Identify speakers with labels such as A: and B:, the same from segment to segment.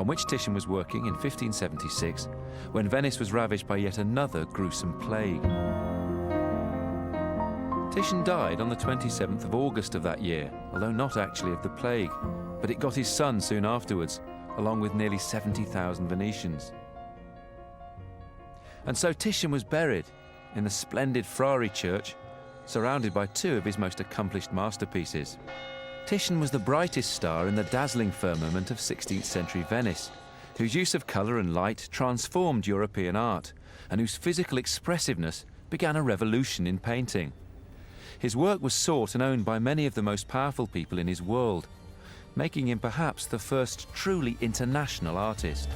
A: on which Titian was working in 1576, when Venice was ravaged by yet another gruesome plague. Titian died on the 27th of August of that year, although not actually of the plague, but it got his son soon afterwards, along with nearly 70,000 Venetians. And so Titian was buried in the splendid Frari church, surrounded by two of his most accomplished masterpieces. Titian was the brightest star in the dazzling firmament of 16th century Venice, whose use of colour and light transformed European art, and whose physical expressiveness began a revolution in painting. His work was sought and owned by many of the most powerful people in his world, making him perhaps the first truly international artist.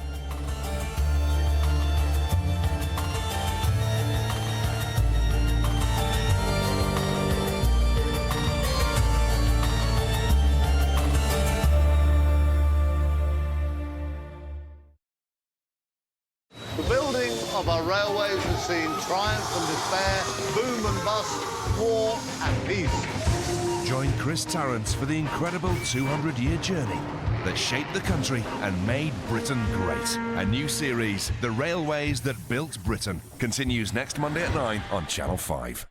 B: The building of our railways has seen triumph and despair, boom and bust, war and peace.
C: Join Chris Tarrant for the incredible 200-year journey that shaped the country and made Britain great. A new series, The Railways That Built Britain, continues next Monday at 9 on Channel 5.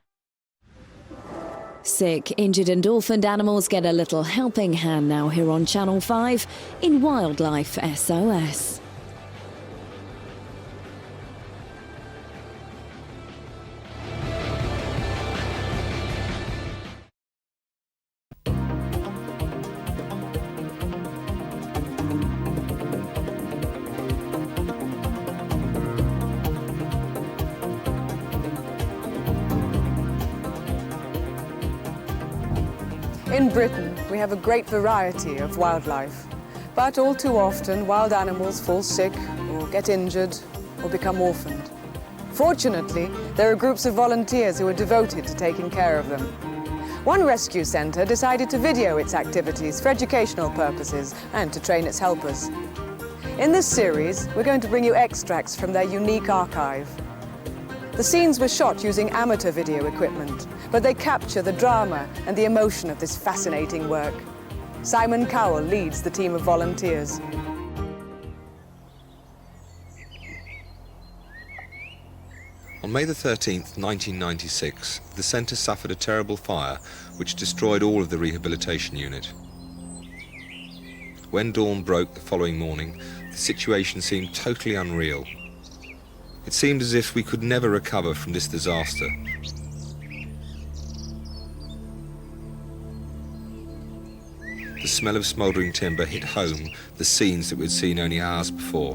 D: Sick, injured and orphaned animals get a little helping hand now here on Channel 5 in Wildlife SOS.
E: In Britain, we have a great variety of wildlife, but all too often wild animals fall sick or get injured or become orphaned. Fortunately, there are groups of volunteers who are devoted to taking care of them. One rescue centre decided to video its activities for educational purposes and to train its helpers. In this series, we're going to bring you extracts from their unique archive. The scenes were shot using amateur video equipment, but they capture the drama and the emotion of this fascinating work. Simon Cowell leads the team of volunteers.
F: On May the 13th, 1996, the centre suffered a terrible fire which destroyed all of the rehabilitation unit. When dawn broke the following morning, the situation seemed totally unreal. It seemed as if we could never recover from this disaster. The smell of smouldering timber hit home the scenes that we'd seen only hours before.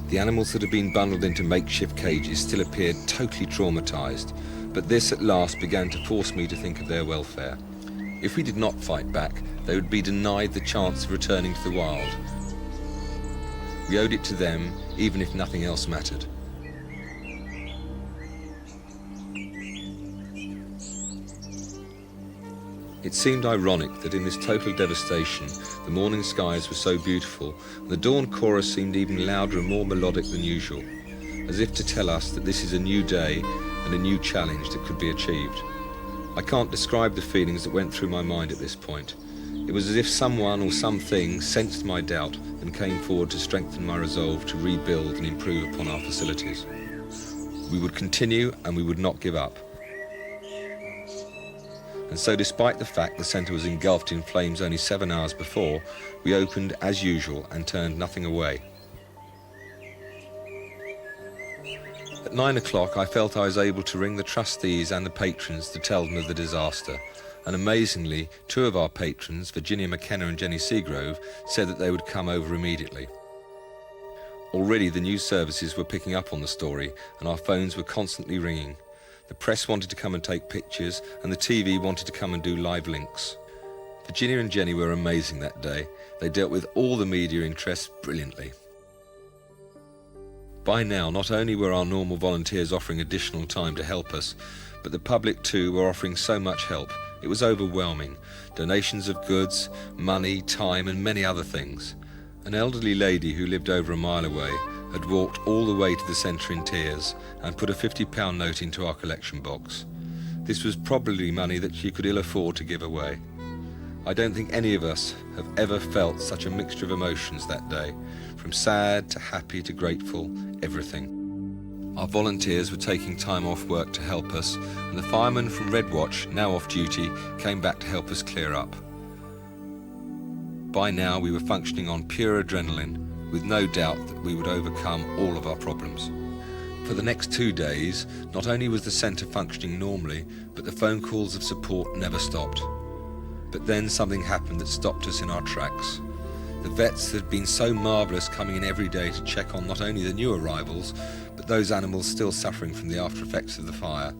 F: The animals that had been bundled into makeshift cages still appeared totally traumatised, but this at last began to force me to think of their welfare. If we did not fight back, they would be denied the chance of returning to the wild. We owed it to them, even if nothing else mattered. It seemed ironic that in this total devastation, the morning skies were so beautiful, and the dawn chorus seemed even louder and more melodic than usual, as if to tell us that this is a new day and a new challenge that could be achieved. I can't describe the feelings that went through my mind at this point. It was as if someone or something sensed my doubt and came forward to strengthen my resolve to rebuild and improve upon our facilities. We would continue and we would not give up. And so despite the fact the centre was engulfed in flames only 7 hours before, we opened as usual and turned nothing away. At 9 o'clock I felt I was able to ring the trustees and the patrons to tell them of the disaster, and amazingly, two of our patrons, Virginia McKenna and Jenny Seagrove, said that they would come over immediately. Already the news services were picking up on the story and our phones were constantly ringing. The press wanted to come and take pictures and the TV wanted to come and do live links. Virginia and Jenny were amazing that day. They dealt with all the media interests brilliantly. By now, not only were our normal volunteers offering additional time to help us, but the public too were offering so much help. It was overwhelming. Donations of goods, money, time and many other things. An elderly lady who lived over a mile away had walked all the way to the centre in tears and put a £50 note into our collection box. This was probably money that she could ill afford to give away. I don't think any of us have ever felt such a mixture of emotions that day, from sad to happy to grateful, everything. Our volunteers were taking time off work to help us, and the firemen from Red Watch, now off duty, came back to help us clear up. By now we were functioning on pure adrenaline, with no doubt that we would overcome all of our problems. For the next 2 days, not only was the centre functioning normally, but the phone calls of support never stopped. But then something happened that stopped us in our tracks. The vets had been so marvellous coming in every day to check on not only the new arrivals, but those animals still suffering from the after effects of the fire.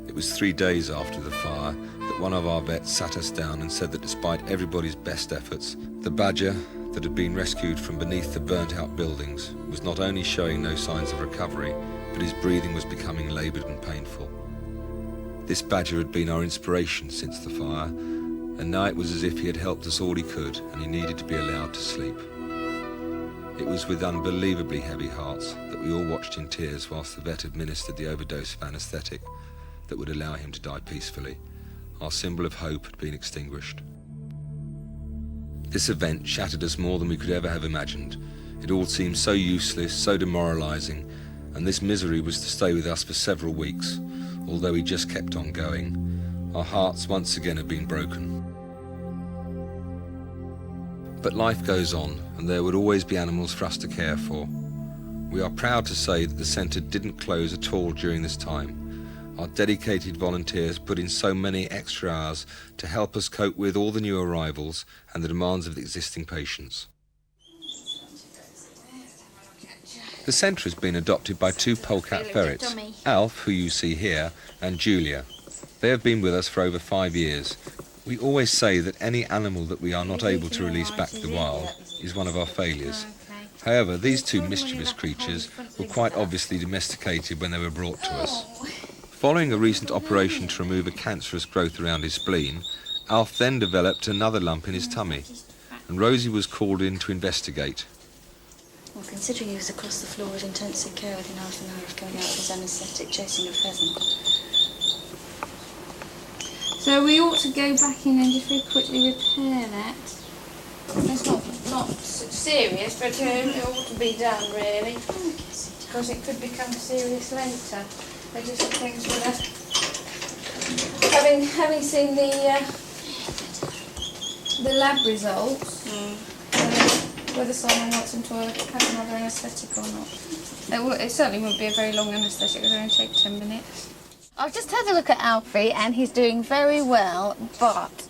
F: It was 3 days after the fire that one of our vets sat us down and said that despite everybody's best efforts, the badger that had been rescued from beneath the burnt-out buildings was not only showing no signs of recovery, but his breathing was becoming laboured and painful. This badger had been our inspiration since the fire, and now it was as if he had helped us all he could, and he needed to be allowed to sleep. It was with unbelievably heavy hearts that we all watched in tears whilst the vet administered the overdose of anaesthetic that would allow him to die peacefully. Our symbol of hope had been extinguished. This event shattered us more than we could ever have imagined. It all seemed so useless, so demoralising, and this misery was to stay with us for several weeks, although we just kept on going. Our hearts once again had been broken. But life goes on, and there would always be animals for us to care for. We are proud to say that the centre didn't close at all during this time. Our dedicated volunteers put in so many extra hours to help us cope with all the new arrivals and the demands of the existing patients. The centre has been adopted by 2 polecat ferrets, Alf, who you see here, and Julia. They have been with us for over 5 years. We always say that any animal that we are not able to release back to the wild is one of our failures. However, these 2 mischievous creatures were quite obviously domesticated when they were brought to us. Following a recent operation to remove a cancerous growth around his spleen, Alf then developed another lump in his tummy, and Rosie was called in to investigate.
G: Well, considering he was across the floor with intensive care within half an hour of going out of his anaesthetic chasing a pheasant.
H: So we ought to go back in and just very quickly repair that. It's not serious, but it ought to be done really, because it could become serious later. I just things with that. Having seen the lab results, whether someone wants him to have another anaesthetic or not. It certainly wouldn't be a very long anaesthetic. It would only take 10 minutes.
I: I've just had a look at Alfie and he's doing very well, but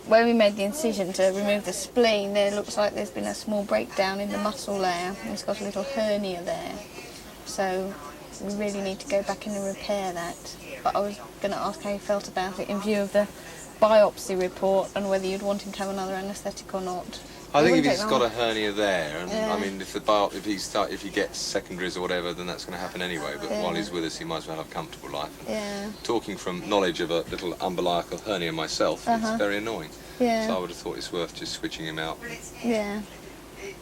I: when we made the incision to remove the spleen, there looks like there's been a small breakdown in the muscle there. He's got a little hernia there. So we really need to go back in and repair that. But I was going to ask how you felt about it in view of the biopsy report and whether you'd want him to have another anaesthetic or not.
F: I think if he's got a hernia there, and
I: Yeah.
F: I mean, if he gets secondaries or whatever, then that's going to happen anyway. But while he's with us, he might as well have a comfortable life. And
I: Yeah.
F: talking from knowledge of a little umbilical hernia myself, it's very annoying.
I: Yeah.
F: So I would have thought it's worth just switching him out,
I: Yeah.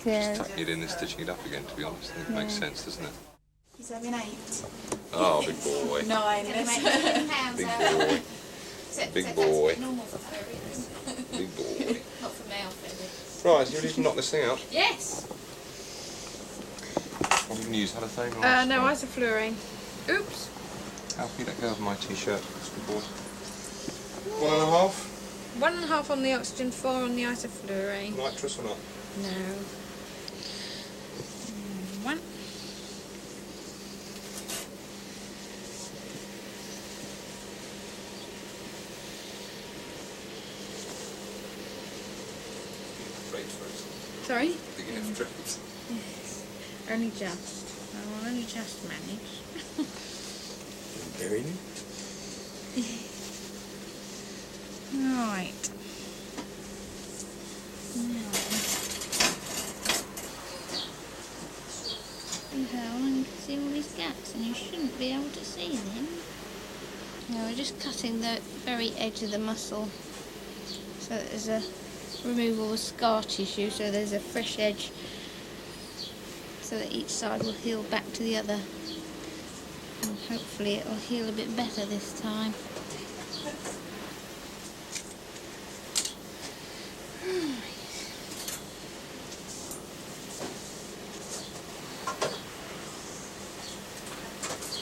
F: just tucking it in and stitching it up again. To be honest, I think it makes sense, doesn't it?
G: He's having 8.
F: Oh, big boy.
G: 9.
F: Big boy. Big boy. Big boy.
H: Not for male feathers.
F: Right, you ready to knock this thing out?
H: Yes.
F: What have you used? Halothane?
H: No, isoflurane. Oops.
F: Alfie, let go of my t-shirt. Good boy. 1.5?
H: 1.5 on the oxygen, 4 on the isoflurane.
F: Nitrous or not?
H: No. 1. Sorry?
F: Big enough drips.
H: Yes. Only just. I will only just manage.
F: Burying him?
H: Right. Now you can see all these gaps and you shouldn't be able to see them. Now we're just cutting the very edge of the muscle so that there's a removal of scar tissue, so there's a fresh edge
I: so that each side will heal back to the other. And hopefully it will heal a bit better this time.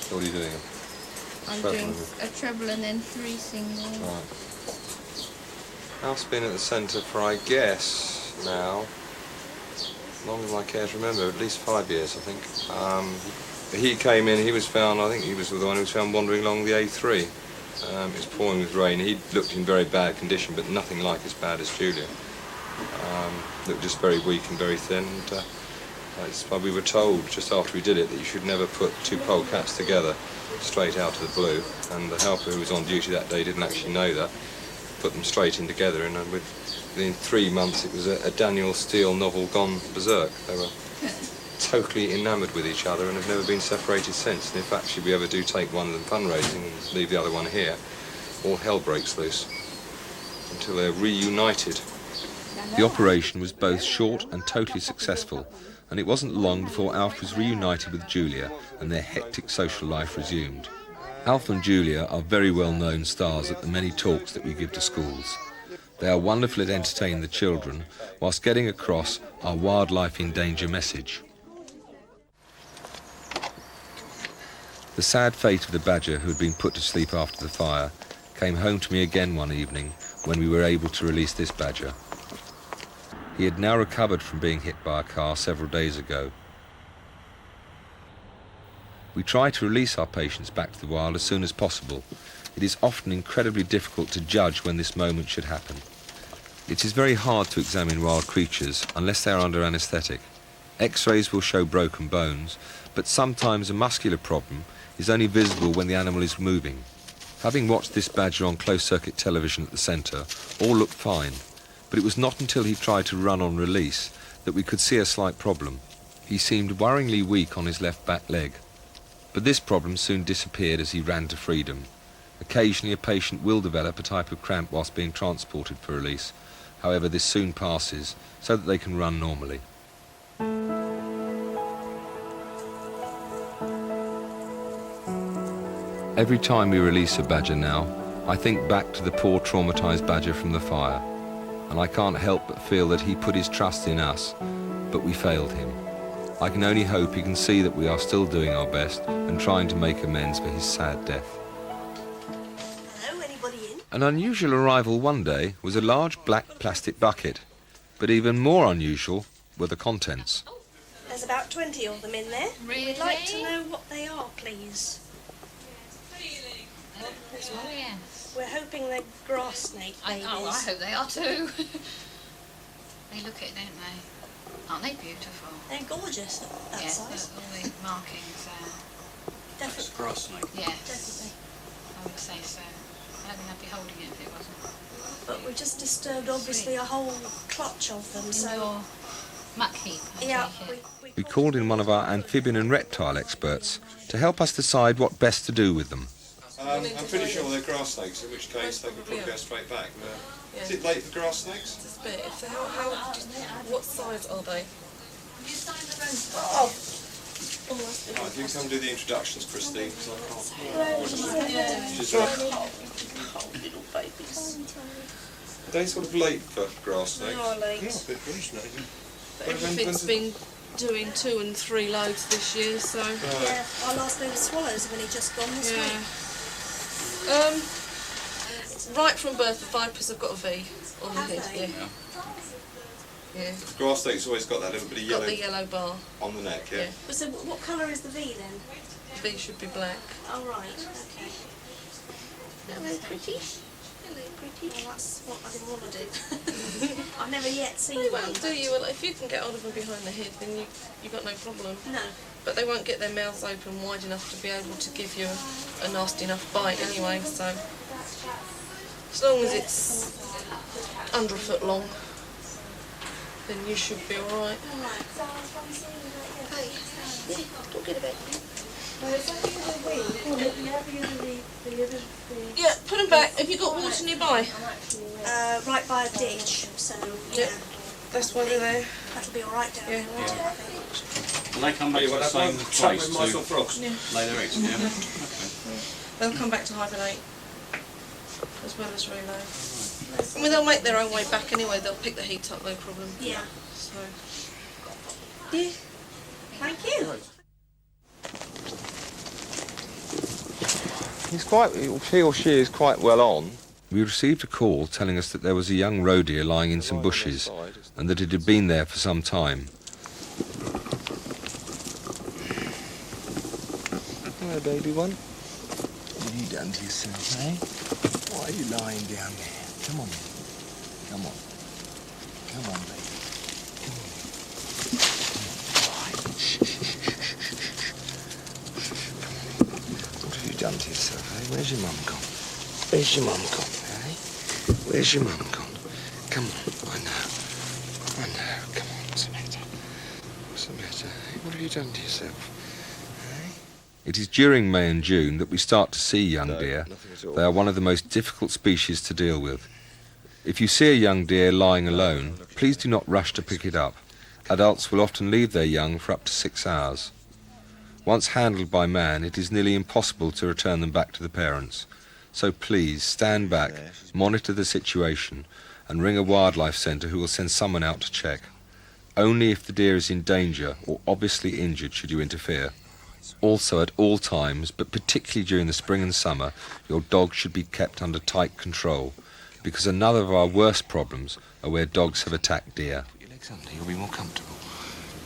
F: What are you doing?
I: I'm doing a treble and then 3 singles.
F: Right. Alf's been at the centre for, I guess, now, longer than I care to remember, at least 5 years, I think. He came in, he was found, I think he was the one who was found wandering along the A3. It was pouring with rain. He looked in very bad condition, but nothing like as bad as Julia. Looked just very weak and very thin. And, that's why we were told just after we did it that you should never put 2 polecats together straight out of the blue. And the helper who was on duty that day didn't actually know that. Put them straight in together, and within 3 months it was a Daniel Steele novel gone berserk. They were totally enamoured with each other and have never been separated since. And if actually we ever do take one of them fundraising and leave the other one here, all hell breaks loose until they're reunited. The operation was both short and totally successful, and it wasn't long before Alf was reunited with Julia and their hectic social life resumed. Alf and Julia are very well-known stars at the many talks that we give to schools. They are wonderful at entertaining the children whilst getting across our wildlife in danger message. The sad fate of the badger who had been put to sleep after the fire came home to me again one evening when we were able to release this badger. He had now recovered from being hit by a car several days ago. We try to release our patients back to the wild as soon as possible. It is often incredibly difficult to judge when this moment should happen. It is very hard to examine wild creatures unless they are under anaesthetic. X-rays will show broken bones, but sometimes a muscular problem is only visible when the animal is moving. Having watched this badger on closed-circuit television at the centre, all looked fine, but it was not until he tried to run on release that we could see a slight problem. He seemed worryingly weak on his left back leg. But this problem soon disappeared as he ran to freedom. Occasionally a patient will develop a type of cramp whilst being transported for release. However, this soon passes so that they can run normally. Every time we release a badger now, I think back to the poor traumatised badger from the fire, and I can't help but feel that he put his trust in us, but we failed him. I can only hope he can see that we are still doing our best and trying to make amends for his sad death.
J: Hello, anybody in?
F: An unusual arrival one day was a large black plastic bucket, but even more unusual were the contents.
J: There's about 20 of them in there.
I: Really?
J: We'd like to know what they are, please.
I: Oh, yes.
J: We're hoping they're grass snake babies.
H: I hope they are too. They look it, don't they? Aren't they beautiful?
J: They're gorgeous at that size.
H: All the markings there.
J: Definitely.
B: Grass snake.
H: Yes,
J: Definitely.
H: I would say so. I don't think I'd be holding it if it wasn't.
J: But we've just disturbed, obviously, a whole clutch of them,
H: In
J: so...
H: your muck heap, I
J: Yeah,
H: take it.
F: We called in one of our amphibian and reptile experts to help us decide what best to do with them.
K: I'm pretty sure they're grass snakes, in which case they could probably go straight back. Is it late for grass snakes?
E: Just a bit. So what size are they?
K: Right, if you can come do the introductions, Christine, because I can't. She's right.
J: Little babies.
K: Are they sort of late for grass snakes?
J: They are late.
K: Yeah, a bit fascinating.
E: Everything's been doing 2 and 3 loads this year, so...
J: Yeah, our last load of swallows have only just gone this week.
E: Right from birth, the vipers have got a V on the head. Yeah.
K: The grass snake's always got that little bit of yellow,
E: Got the yellow bar.
K: on the neck, yeah?
J: So what colour is the V then?
E: The V should be black.
J: Oh, right, okay.
H: Hello, pretty.
J: Hello, pretty. Well, that's what I didn't want to do. I've never yet seen
E: They
J: one.
E: won't do you. Well, if you can get hold of them behind the head, then you've got no problem.
J: No.
E: But they won't get their mouths open wide enough to be able to give you a nasty enough bite anyway, so... As long as it's under a foot long, then you should be alright.
J: Hey, don't get a bit.
E: Yeah, put them back. Have you got water nearby?
J: Right by a ditch, so,
E: Yep. That's why they're there.
J: that'll be alright down there, won't it, I think?
K: Will they come back to the same place to lay their eggs? Yeah.
J: Okay. They'll come back to hibernate as well as relay. I mean, they'll make their own way back anyway. They'll pick the heat up, no problem. Yeah. So. Yeah. Thank you.
F: He or she is quite well on. We received a call telling us that there was a young roe deer lying in some bushes and that it had been there for some time.
L: Hello, baby one. What have you done to yourself, eh? Why are you lying down there? Come on, baby. Come on. Come on, baby. Come on. Right. Shh, shh, shh, shh, shh. Come on. What have you done to yourself, eh? Where's your mum gone? Where's your mum gone, eh? Where's your mum gone? Come on. I know. Come on. What's the matter? What's the matter, eh? What have you done to yourself?
F: It is during May and June that we start to see young deer. They are one of the most difficult species to deal with. If you see a young deer lying alone, please do not rush to pick it up. Adults will often leave their young for up to 6 hours. Once handled by man, it is nearly impossible to return them back to the parents. So please stand back, monitor the situation, and ring a wildlife centre who will send someone out to check. Only if the deer is in danger or obviously injured should you interfere. Also, at all times, but particularly during the spring and summer, your dog should be kept under tight control, because another of our worst problems are where dogs have attacked deer.
L: Put your legs under, you'll be more comfortable.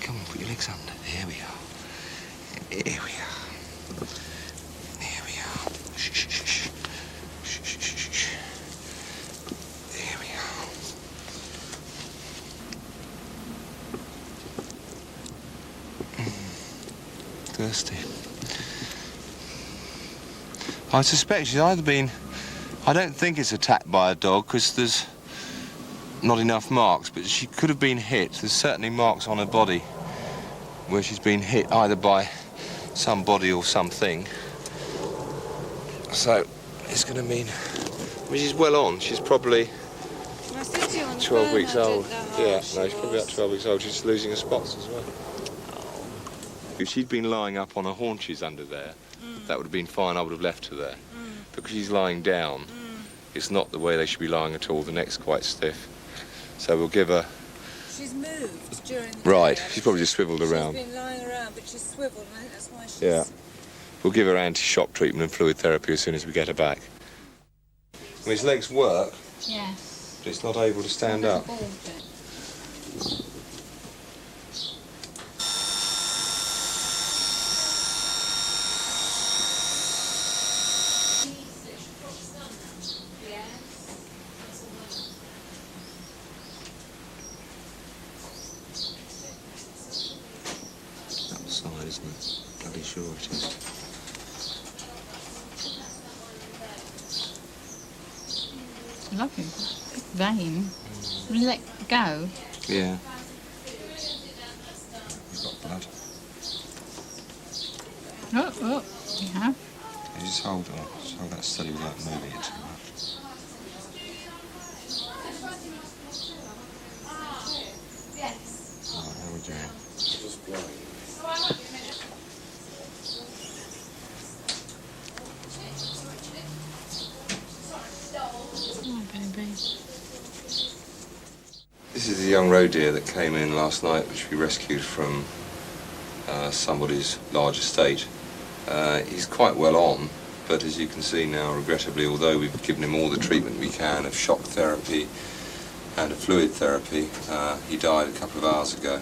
L: Come on, put your legs under. Here we are. Here we are. Here we are. Shh, shh, shh, shh. Shh, shh, shh, shh. There we are. Thirsty. I suspect she's either been... I don't think it's attacked by a dog because there's not enough marks, but she could have been hit. There's certainly marks on her body where she's been hit either by somebody or something. So it's going to mean... I mean, she's well on. She's probably 12 weeks old. Yeah, no, she's probably about 12 weeks old. She's losing her spots as well. If she'd been lying up on her haunches under there, that would have been fine. I would have left her there. Because she's lying down, it's not the way they should be lying at all. The neck's quite stiff. So we'll give her...
M: She's moved during the
L: Right,
M: day.
L: she's probably just swiveled around.
M: She's been lying around, but she's swiveled, and I think that's why she's...
L: Yeah. We'll give her anti-shock treatment and fluid therapy as soon as we get her back. Well, his legs work,
H: Yes.
L: but it's not able to stand up. Outside, isn't it? Bloody sure it is.
H: Lovely. Vein. Will you let go?
L: Yeah. You've got blood.
H: Oh, you have.
L: You just hold on. Just hold that steady without moving it too much. Right, how are we doing?
H: Oh, baby.
L: This is a young roe deer that came in last night, which we rescued from somebody's large estate. He's quite well on, but as you can see now, regrettably, although we've given him all the treatment we can of shock therapy and of fluid therapy, he died a couple of hours ago.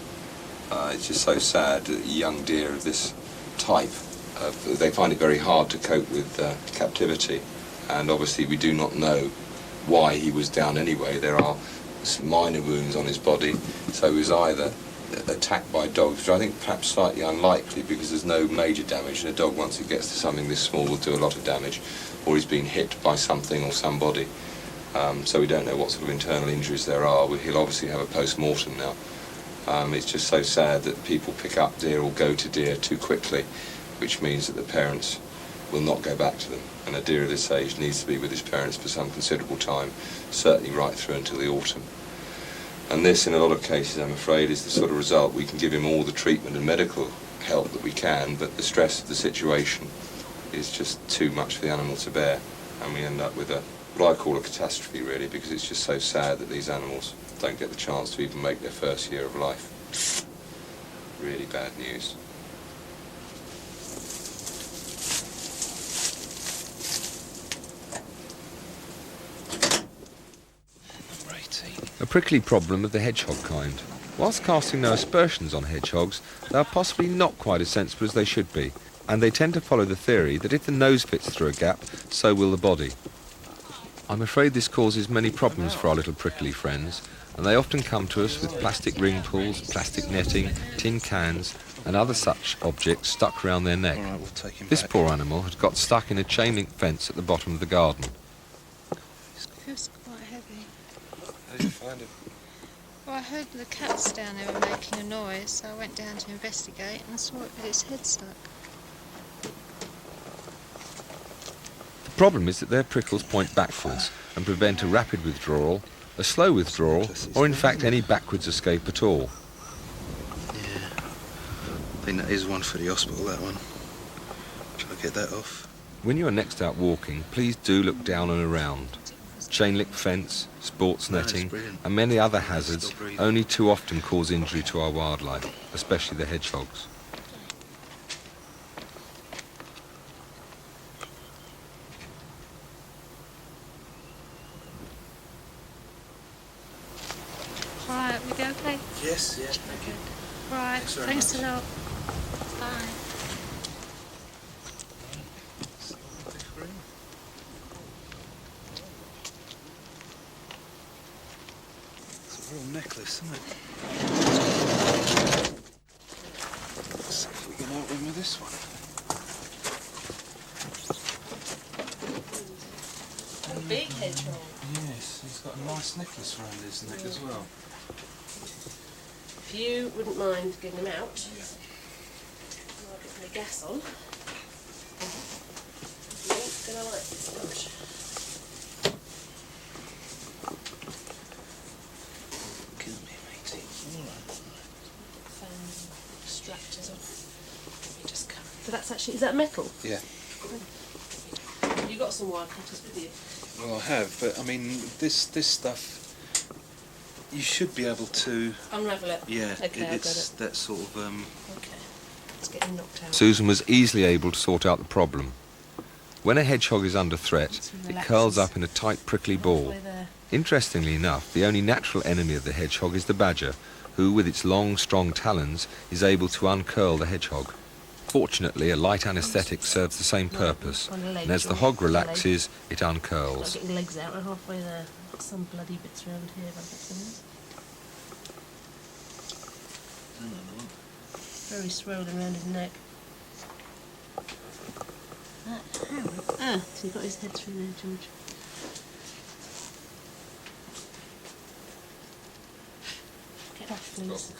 L: It's just so sad that young deer of this type, they find it very hard to cope with captivity, and obviously we do not know why he was down anyway. There are some minor wounds on his body, so he was either attacked by dogs, which I think perhaps slightly unlikely because there's no major damage, and a dog, once it gets to something this small, will do a lot of damage, or he's been hit by something or somebody. So we don't know what sort of internal injuries there are. He'll obviously have a post-mortem now. It's just so sad that people pick up deer or go to deer too quickly, which means that the parents will not go back to them. And a deer of this age needs to be with his parents for some considerable time, certainly right through until the autumn. And this, in a lot of cases, I'm afraid, is the sort of result. We can give him all the treatment and medical help that we can, but the stress of the situation is just too much for the animal to bear, and we end up with what I call a catastrophe, really, because it's just so sad that these animals don't get the chance to even make their first year of life. Really bad news.
F: A prickly problem of the hedgehog kind. Whilst casting no aspersions on hedgehogs, they are possibly not quite as sensible as they should be, and they tend to follow the theory that if the nose fits through a gap, so will the body. I'm afraid this causes many problems for our little prickly friends, and they often come to us with plastic ring pulls, plastic netting, tin cans, and other such objects stuck around their neck.
K: All right, we'll take him
F: This
K: back.
F: poor animal had got stuck in a chain link fence at the bottom of the garden.
H: Feels quite heavy.
K: How did you find him?
H: Well, I heard the cats down there were making a noise, so I went down to investigate and saw it with its head stuck.
F: The problem is that their prickles point backwards and prevent a rapid withdrawal, a slow withdrawal, or in fact any backwards escape at all.
K: Yeah. I think that is one for the hospital, that one. Shall I get that off?
F: When you are next out walking, please do look down and around. Chain link fence, sports netting, and many other hazards only too often cause injury to our wildlife, especially the hedgehogs.
H: Right, we go okay?
K: Yes, yeah, thank you.
H: Right, thanks a lot. Bye.
K: It's a real necklace, isn't it? Let's see if we can help him with this one.
J: A big hedgehog.
K: Yes, he's got a nice necklace around his neck as well.
J: If you wouldn't mind getting him out, I'll get the gas on. You ain't gonna like this much.
K: Kill me, matey.
J: Extractors off. You just cut. So that's actually, is that metal?
K: Yeah.
J: You got some wire cutters with you?
K: Well, I have, but I mean, this stuff, you should be able to
J: Unravel it?
K: Yeah,
J: Okay, I've got
K: it's
J: it.
K: that sort of
J: Okay. Let's get him knocked out.
F: Susan was easily able to sort out the problem. When a hedgehog is under threat, it curls up in a tight prickly ball. Interestingly enough, the only natural enemy of the hedgehog is the badger, who with its long, strong talons is able to uncurl the hedgehog. Fortunately, a light anaesthetic serves the same purpose, and as the hog relaxes, it uncurls.
J: Getting legs out, we're halfway there. Got some bloody bits around here, if I get them. Very swollen around his neck. So he's got his head through there, George. Get off, please.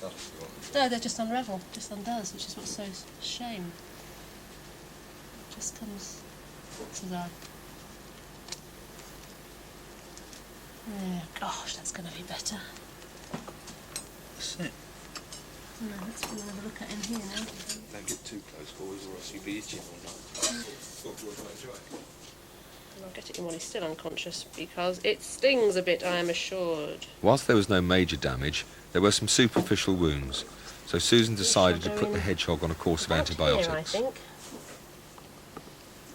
J: No, they're just unravel, just undoes, which is what's so a shame. Just comes to that. Yeah, gosh, that's going to be better.
K: That's it.
J: No, let's have a look at him here now.
K: Don't get too close, boys, or else you'll be itching all night.
J: I'll get it in while he's still unconscious, because it stings a bit, I am assured.
F: Whilst there was no major damage, there were some superficial wounds, so Susan decided to put the hedgehog on a course of
J: About
F: antibiotics.
J: Here, I think.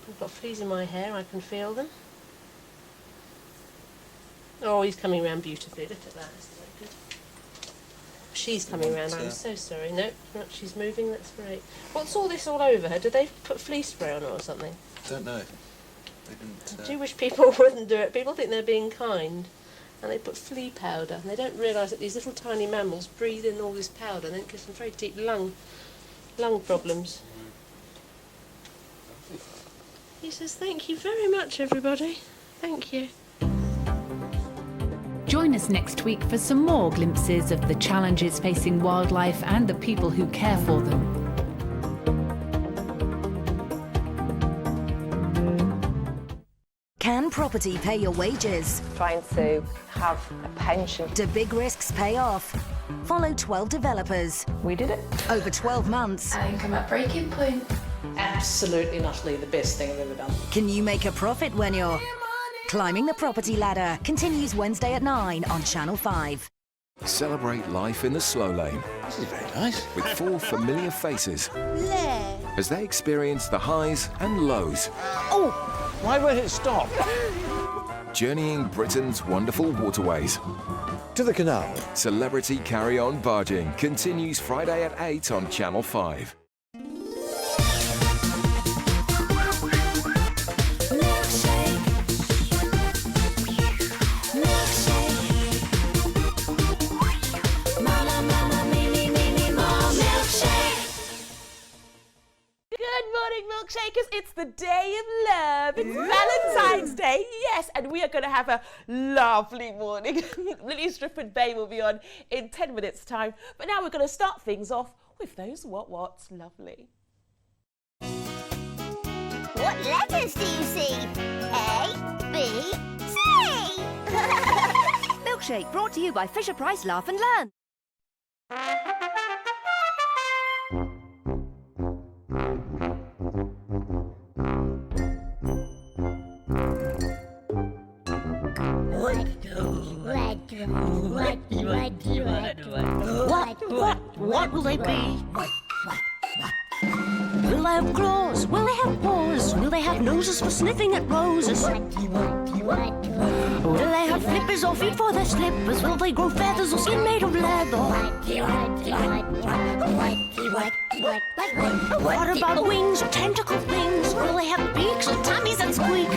J: I've got fleas in my hair, I can feel them. Oh, he's coming round beautifully, look at that, isn't that good? She's coming round, I'm so sorry. No, she's moving, that's great. What's all this all over her? Did they put flea spray on her or something?
K: Don't know. They didn't.
J: I do wish people wouldn't do it. People think they're being kind, and they put flea powder. And they don't realise that these little tiny mammals breathe in all this powder, and then it gives them very deep lung problems. He says, "Thank you very much, everybody. Thank you."
N: Join us next week for some more glimpses of the challenges facing wildlife and the people who care for them.
O: Can property pay your wages.
P: Trying to have a pension.
O: Do big risks pay off? Follow 12 developers.
P: We did it.
O: Over 12 months.
H: I think I'm at breaking point.
Q: Absolutely and utterly the best thing I've ever done.
O: Can you make a profit when you're... Climbing the Property Ladder continues Wednesday at 9 on Channel 5.
R: Celebrate life in the slow lane.
B: This is very nice.
R: With 4 familiar faces as they experience the highs and lows.
B: Oh, why won't it stop?
R: Journeying Britain's wonderful waterways.
B: To the canal.
R: Celebrity Carry-On Barging continues Friday at 8 on Channel 5.
S: Milkshakers, it's the day of love. It's Valentine's Day, yes, and we are going to have a lovely morning. Lily Strip and Bay will be on in 10 minutes' time. But now we're going to start things off with those what's lovely.
T: What letters do you see? A, B, C.
O: Milkshake brought to you by Fisher-Price Laugh and Learn.
T: What will they be? Will they have claws? Will they have paws? Will they have noses for sniffing at roses? Will they have flippers or feet for their slippers? Will they grow feathers or skin made of leather? What about wings or tentacle things? Will they have beaks or tummies that squeak?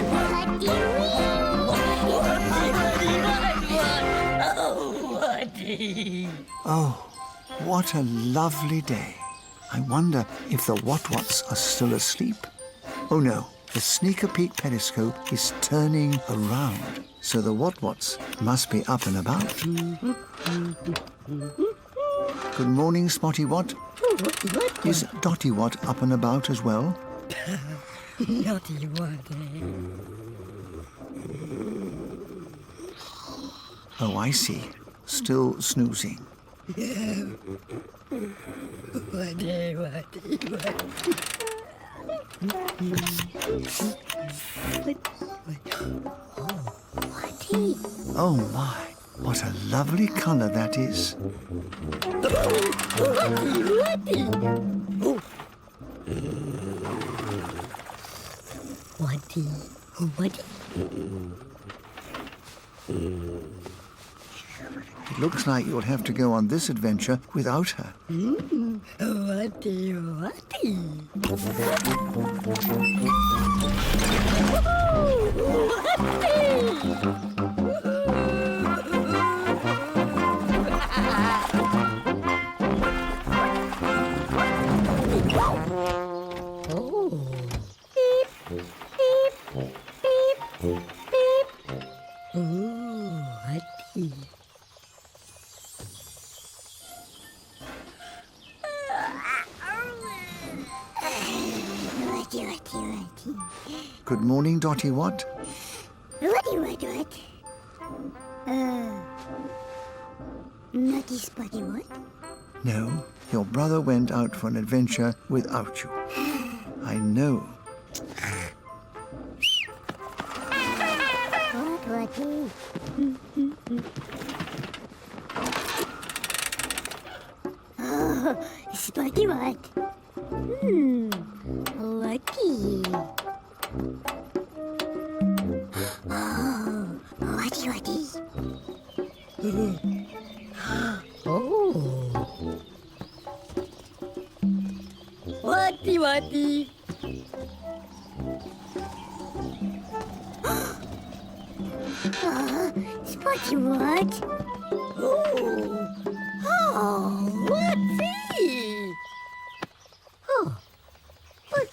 U: Oh, what a lovely day. I wonder if the what-whats are still asleep. Oh no, the sneaker peek periscope is turning around, so the what-whats must be up and about. Good morning, Spotty Wat. Is Dotty Wat up and about as well?
T: Naughty Wat.
U: Oh, I see. Still snoozing. Oh my, what a lovely colour that is. It looks like you'll have to go on this adventure without her. Good morning, Dotty Wat.
T: Naughty Spotty Wat?
U: No, your brother went out for an adventure without you. I know.
T: Oh, Spotty Wat. Lucky. Oh, Watty Watty. Oh. Watty Watty. Spotty Wat. Oh. Oh, Watty. Oh. What?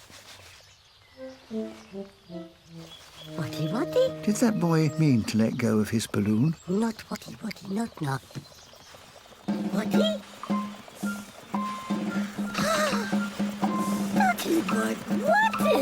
T: Watty Watty?
U: Did that boy mean to let go of his balloon?
T: Not Watty Watty, not. Watty? Watty Wat, Watty!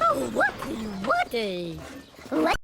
T: Oh, whatty, whatty. What?